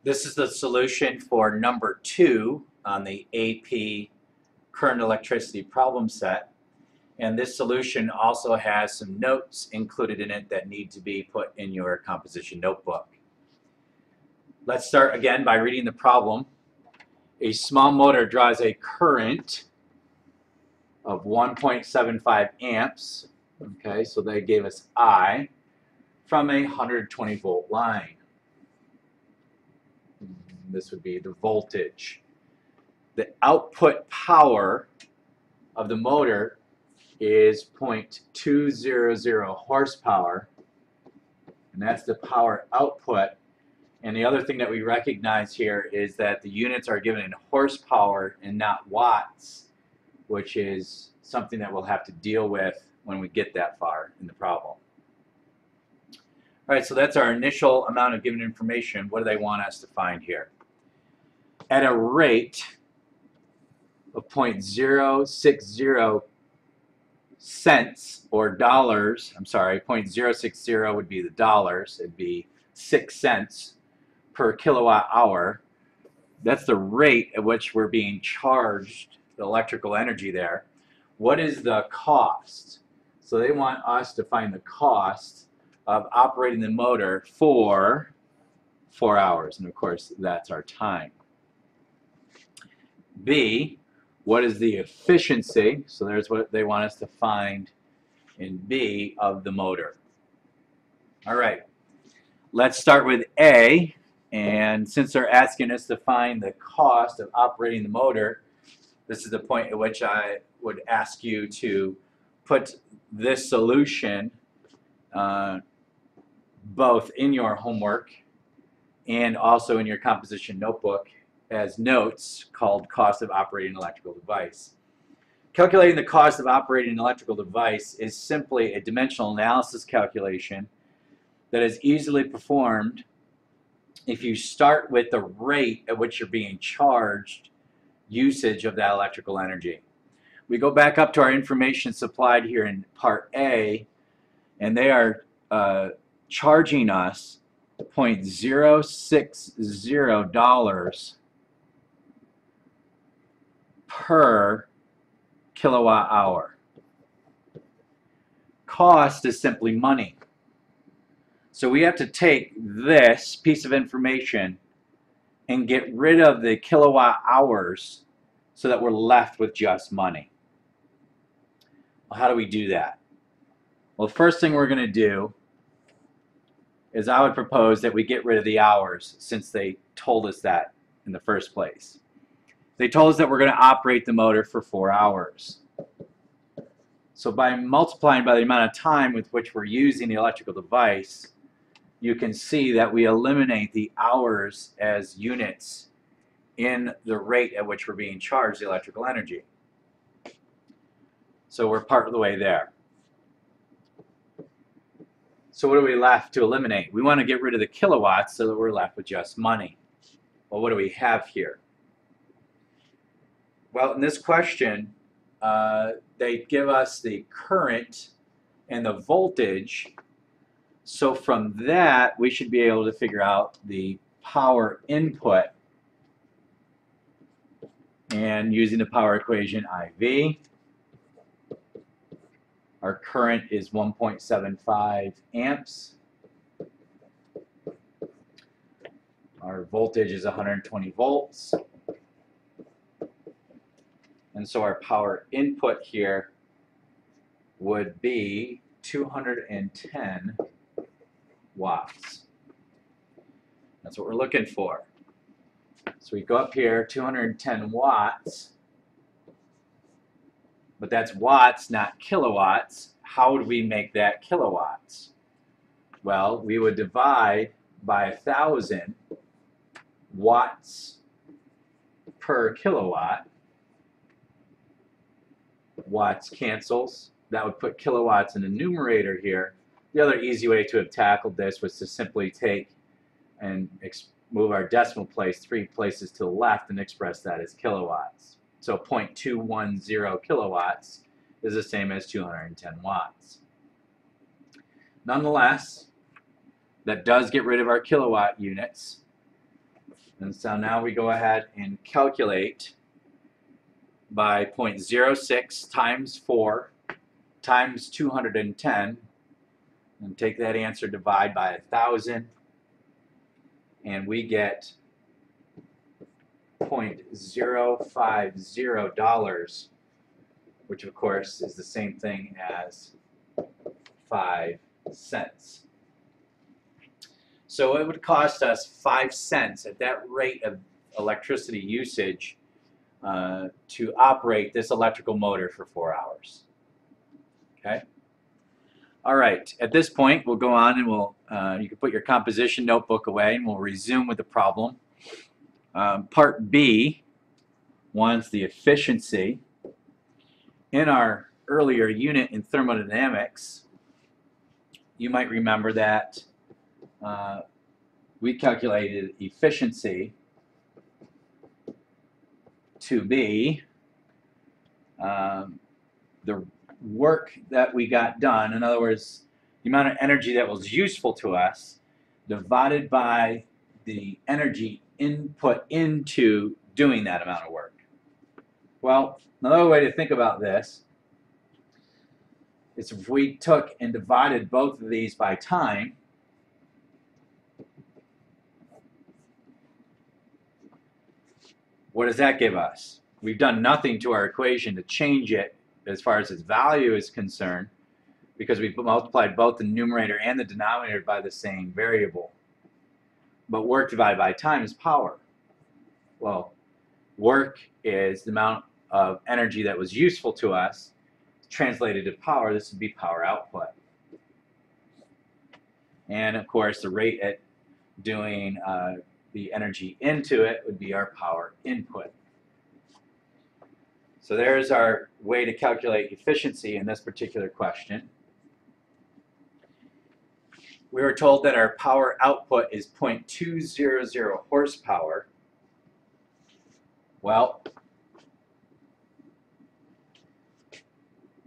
This is the solution for number 2 on the AP current electricity problem set. And this solution also has some notes included in it that need to be put in your composition notebook. Let's start again by reading the problem. A small motor draws a current of 1.75 amps. Okay, so they gave us I from a 120 volt line. This would be the voltage. The output power of the motor is 0.200 horsepower, and that's the power output. And the other thing that we recognize here is that the units are given in horsepower and not watts, which is something that we'll have to deal with when we get that far in the problem. All right, so that's our initial amount of given information. What do they want us to find here? At a rate of 0.060 cents or dollars, I'm sorry, 0.060 would be the dollars, it'd be 6 cents per kilowatt hour. That's the rate at which we're being charged the electrical energy there. What is the cost? So they want us to find the cost of operating the motor for 4 hours, and of course that's our time. B, what is the efficiency? So there's what they want us to find in B of the motor. All right, let's start with A, and since they're asking us to find the cost of operating the motor, this is the point at which I would ask you to put this solution both in your homework and also in your composition notebook as notes called cost of operating an electrical device. Calculating the cost of operating an electrical device is simply a dimensional analysis calculation that is easily performed if you start with the rate at which you're being charged usage of that electrical energy. We go back up to our information supplied here in part A, and they are charging us $0.060 per kilowatt hour. Cost is simply money. So we have to take this piece of information and get rid of the kilowatt hours so that we're left with just money. Well, how do we do that? Well, the first thing we're going to do is I would propose that we get rid of the hours since they told us that in the first place. They told us that we're going to operate the motor for 4 hours. So by multiplying by the amount of time with which we're using the electrical device, you can see that we eliminate the hours as units in the rate at which we're being charged the electrical energy. So we're part of the way there. So what are we left to eliminate? We want to get rid of the kilowatts so that we're left with just money. Well, what do we have here? Well, in this question, they give us the current and the voltage. So from that, we should be able to figure out the power input. And using the power equation IV, our current is 1.75 amps. Our voltage is 120 volts. And so our power input here would be 210 watts. That's what we're looking for. So we go up here, 210 watts. But that's watts, not kilowatts. How would we make that kilowatts? Well, we would divide by 1,000 watts per kilowatt. Watts cancels. That would put kilowatts in the numerator here. The other easy way to have tackled this was to simply take and move our decimal place 3 places to the left and express that as kilowatts. So 0.210 kilowatts is the same as 210 watts. Nonetheless, that does get rid of our kilowatt units. And so now we go ahead and calculate by 0.06 times 4 times 210, and take that answer, divide by 1,000, and we get $0.050, which of course is the same thing as 5 cents. So it would cost us 5 cents at that rate of electricity usage to operate this electrical motor for 4 hours. Okay. All right. At this point, we'll go on and you can put your composition notebook away, and we'll resume with the problem. Part B wants the efficiency. In our earlier unit in thermodynamics, you might remember that we calculated efficiency to be the work that we got done, in other words, the amount of energy that was useful to us, divided by the energy input into doing that amount of work. Well, another way to think about this is if we took and divided both of these by time, what does that give us? We've done nothing to our equation to change it as far as its value is concerned, because we've multiplied both the numerator and the denominator by the same variable. But work divided by time is power. Well, work is the amount of energy that was useful to us. Translated to power, this would be power output. And of course, the rate at doing the energy into it would be our power input. So there's our way to calculate efficiency in this particular question. We were told that our power output is 0.200 horsepower. Well,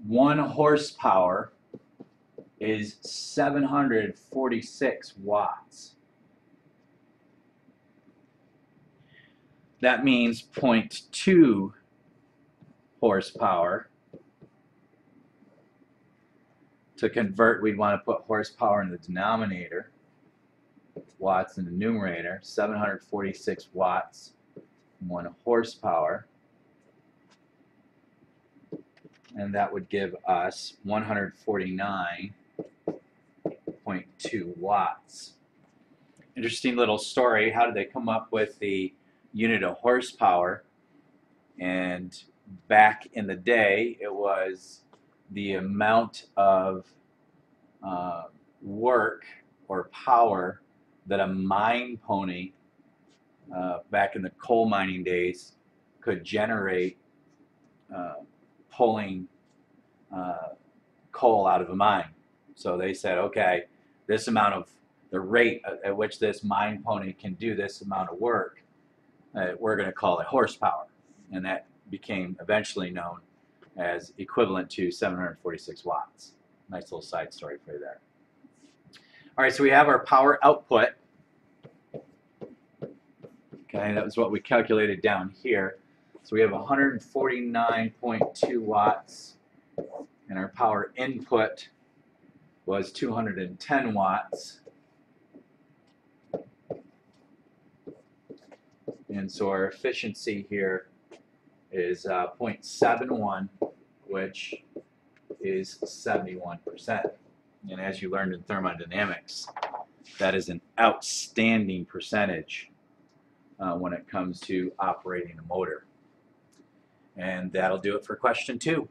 1 horsepower is 746 watts. That means 0.2 horsepower. To convert, we'd want to put horsepower in the denominator, watts in the numerator. 746 watts, 1 horsepower. And that would give us 149.2 watts. Interesting little story. How did they come up with the unit of horsepower? And back in the day, it was the amount of work or power that a mine pony back in the coal mining days could generate pulling coal out of a mine. So they said, okay, this amount of the rate at which this mine pony can do this amount of work, we're going to call it horsepower. And that became eventually known as equivalent to 746 watts. Nice little side story for you there. All right, so we have our power output. Okay, that was what we calculated down here. So we have 149.2 watts, and our power input was 210 watts. And so our efficiency here is 0.71, which is 71%. And as you learned in thermodynamics, that is an outstanding percentage when it comes to operating a motor. And that'll do it for question 2.